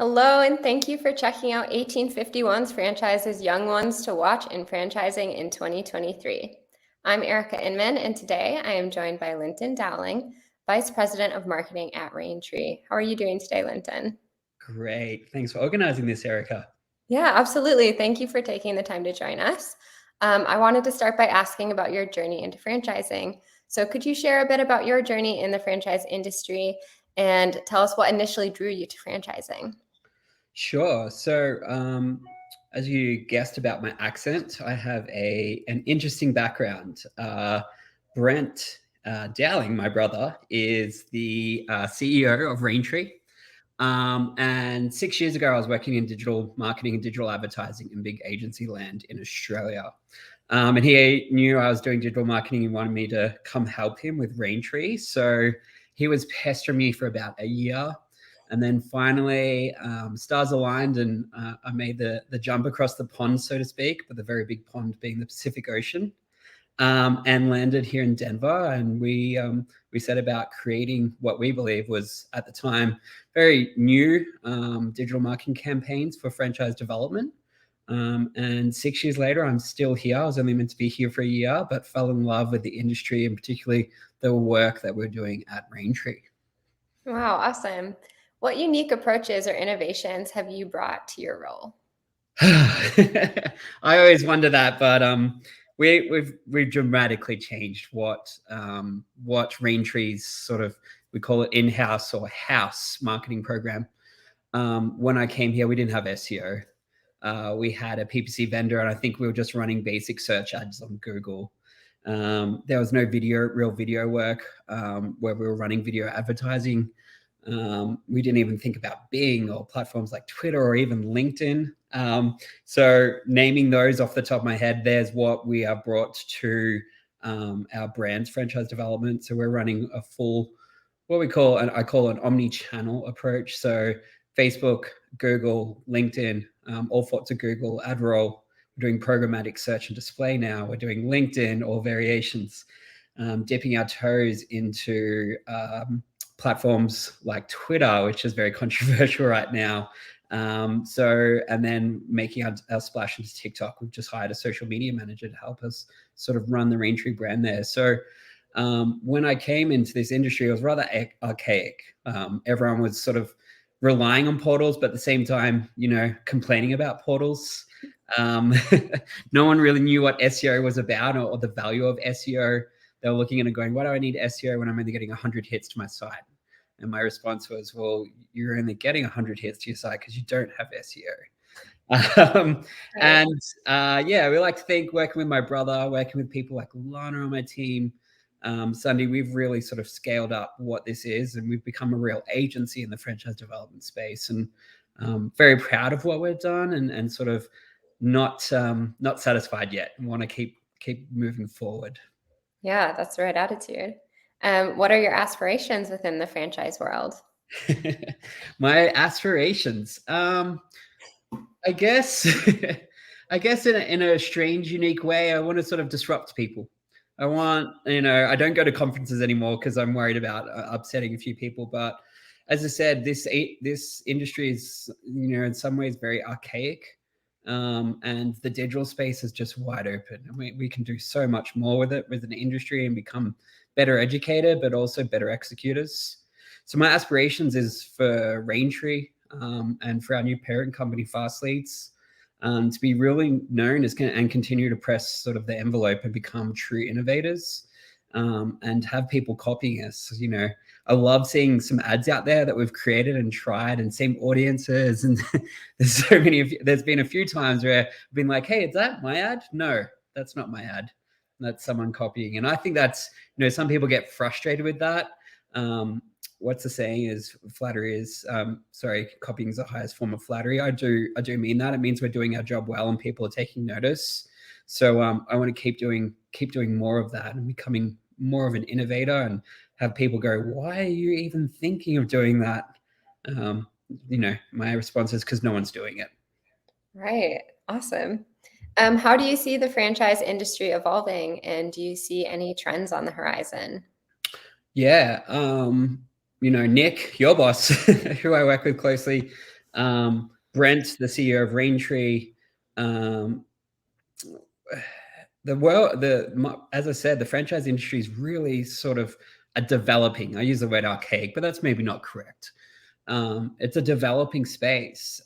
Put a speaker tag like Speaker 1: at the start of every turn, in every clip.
Speaker 1: Hello, and thank you for checking out 1851's franchise's Young Ones to Watch in Franchising in 2023. I'm Erica Inman, and today I am joined by Linton Dowling, Vice President of Marketing at Raintree. How are you doing today, Linton?
Speaker 2: Great. Thanks for organizing this, Erica.
Speaker 1: Yeah, absolutely. Thank you for taking the time to join us. I wanted to start by asking about your journey into franchising. So could you share a bit about your journey in the franchise industry and tell us what initially drew you to franchising?
Speaker 2: Sure. As you guessed about my accent, I have an interesting background. Brent Dowling, my brother, is the CEO of Raintree. And 6 years ago, I was working in digital marketing and digital advertising in big agency land in Australia. And he knew I was doing digital marketing and wanted me to come help him with Raintree. So he was pestering me for about a year. And then finally, stars aligned, and I made the jump across the pond, so to speak, but the very big pond being the Pacific Ocean, and landed here in Denver. And we set about creating what we believe was at the time very new digital marketing campaigns for franchise development. And 6 years later, I'm still here. I was only meant to be here for a year, but fell in love with the industry and particularly the work that we're doing at Raintree.
Speaker 1: Wow, awesome. What unique approaches or innovations have you brought to your role?
Speaker 2: I always wonder that, but we've dramatically changed what Raintree's sort of, we call it in-house or house marketing program. When I came here, we didn't have SEO. We had a PPC vendor, and I think we were just running basic search ads on Google. There was no real video work where we were running video advertising. We didn't even think about Bing or platforms like Twitter or even LinkedIn. So naming those off the top of my head, there's what we have brought to our brand's franchise development. So we're running a full, what we call, and I call an omni-channel approach. So Facebook, Google, LinkedIn, all sorts of Google ad roll. We're doing programmatic search and display now. We're doing LinkedIn, all variations, dipping our toes into platforms like Twitter, which is very controversial right now. And then making our splash into TikTok. We've just hired a social media manager to help us sort of run the Raintree brand there. So when I came into this industry, it was rather archaic. Everyone was sort of relying on portals, but at the same time, complaining about portals. No one really knew what SEO was about or the value of SEO. They were looking at it going, why do I need SEO when I'm only getting 100 hits to my site? And my response was, well, you're only getting 100 hits to your site because you don't have SEO. We like to think, working with my brother, working with people like Lana on my team, Sunday, we've really sort of scaled up what this is, and we've become a real agency in the franchise development space, and very proud of what we've done, and sort of not satisfied yet, and want to keep moving forward.
Speaker 1: Yeah, that's the right attitude. What are your aspirations within the franchise world?
Speaker 2: My aspirations, I guess, I guess in a strange, unique way, I want to sort of disrupt people. I want, I don't go to conferences anymore because I'm worried about upsetting a few people. But as I said, this industry is, in some ways very archaic. And the digital space is just wide open. And we can do so much more with it, with an industry, and become better educated, but also better executors. So my aspirations is for Raintree and for our new parent company, Fast Leads, to be really known as and continue to press sort of the envelope and become true innovators, and have people copying us. I love seeing some ads out there that we've created and tried, and same audiences. And there's been a few times where I've been like, hey, is that my ad? No, that's not my ad. That's someone copying. And I think that's, some people get frustrated with that. What's the saying is flattery is, copying is the highest form of flattery. I do mean that. It means we're doing our job well and people are taking notice. So I want to keep doing more of that and becoming more of an innovator, and have people go, why are you even thinking of doing that? My response is because no one's doing it.
Speaker 1: Right. Awesome. How do you see the franchise industry evolving, and do you see any trends on the horizon?
Speaker 2: Yeah. Nick, your boss, who I work with closely, Brent, the CEO of Raintree, as I said, the franchise industry is really sort of a developing. I use the word archaic, but that's maybe not correct. It's a developing space.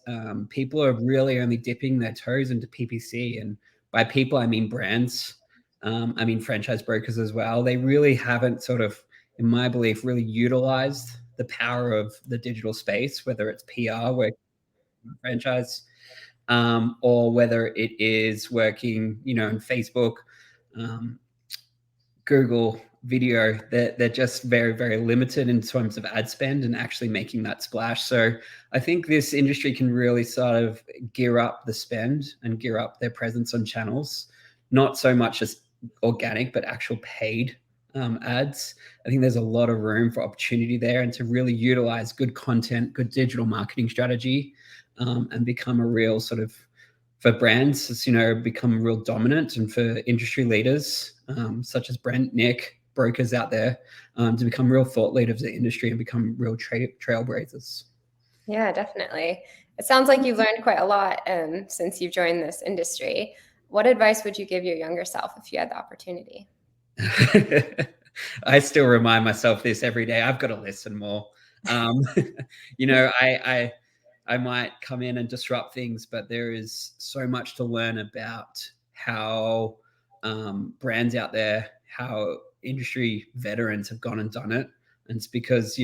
Speaker 2: People are really only dipping their toes into PPC, and by people I mean brands. I mean franchise brokers as well. They really haven't sort of, in my belief, really utilized the power of the digital space, whether it's PR, where franchise, or whether it is working, in Facebook, Google video. They're just very, very limited in terms of ad spend and actually making that splash. So I think this industry can really sort of gear up the spend and gear up their presence on channels, not so much as organic, but actual paid ads. I think there's a lot of room for opportunity there, and to really utilize good content, good digital marketing strategy, and become a real sort of, for brands, it's, become real dominant, and for industry leaders such as Brent, Nick, brokers out there, to become real thought leaders of the industry and become real trailblazers.
Speaker 1: Yeah, definitely. It sounds like you've learned quite a lot since you've joined this industry. What advice would you give your younger self if you had the opportunity?
Speaker 2: I still remind myself this every day. I've got to listen more. I might come in and disrupt things, but there is so much to learn about how brands out there, how industry veterans have gone and done it. And it's because,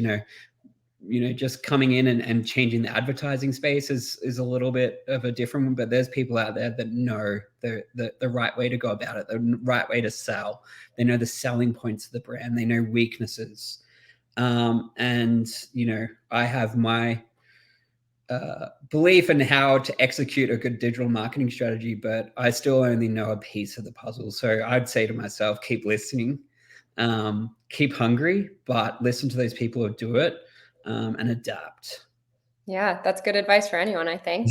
Speaker 2: just coming in and changing the advertising space is a little bit of a different one, but there's people out there that know the right way to go about it, the right way to sell. They know the selling points of the brand. They know weaknesses. And, I have my belief in how to execute a good digital marketing strategy, but I still only know a piece of the puzzle. So I'd say to myself, keep listening, keep hungry, but listen to those people who do it, and adapt.
Speaker 1: Yeah, that's good advice for anyone, I think.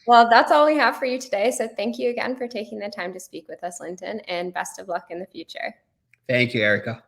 Speaker 1: Well, that's all we have for you today. So thank you again for taking the time to speak with us, Linton, and best of luck in the future.
Speaker 2: Thank you, Erica.